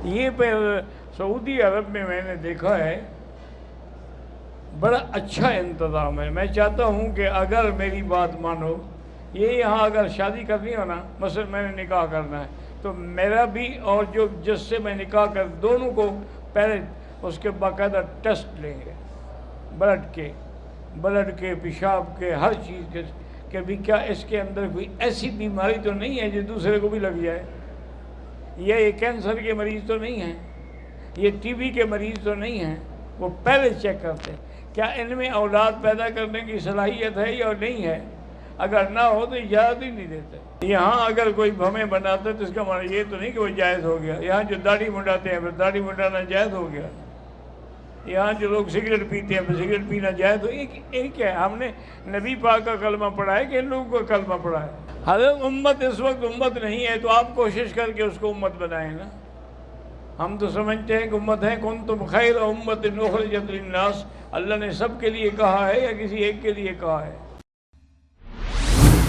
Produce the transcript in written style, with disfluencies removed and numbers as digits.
یہ سعودی عرب میں نے دیکھا ہے بڑا اچھا انتظام ہے. میں چاہتا ہوں کہ اگر میری بات مانو، یہ یہاں اگر شادی کرنی ہو نا، مثلا میں نے نکاح کرنا ہے تو میرا بھی اور جو جس سے میں نکاح کر دونوں کو پہلے اس کے باقاعدہ ٹیسٹ لیں گے، بلڈ کے پیشاب کے ہر چیز کے، کہ بھی کیا اس کے اندر کوئی ایسی بیماری تو نہیں ہے جو دوسرے کو بھی لگ جائے، یہ کینسر کے مریض تو نہیں ہیں، یہ ٹی بی کے مریض تو نہیں ہیں. وہ پہلے چیک کرتے ہیں کیا ان میں اولاد پیدا کرنے کی صلاحیت ہے یا نہیں ہے. اگر نہ ہو تو اجازت ہی نہیں دیتے. یہاں اگر کوئی بھویں بناتا ہے تو اس کا معنی یہ تو نہیں کہ وہ جائز ہو گیا. یہاں جو داڑھی منڈاتے ہیں پھر داڑھی منڈانا جائز ہو گیا. یہاں جو لوگ سگریٹ پیتے ہیں پھر سگریٹ پینا جائز ہو. یہ کیا ہے؟ ہم نے نبی پاک کا کلمہ پڑھا ہے کہ ان لوگوں کا کلمہ پڑھا ہے. حضرت امت اس وقت امت نہیں ہے تو آپ کوشش کر کے اس کو امت بنائیں نا. ہم تو سمجھتے ہیں کہ امت ہے کنتم خیر امت اخرجت للناس. اللہ نے سب کے لیے کہا ہے یا کسی ایک کے لیے کہا ہے؟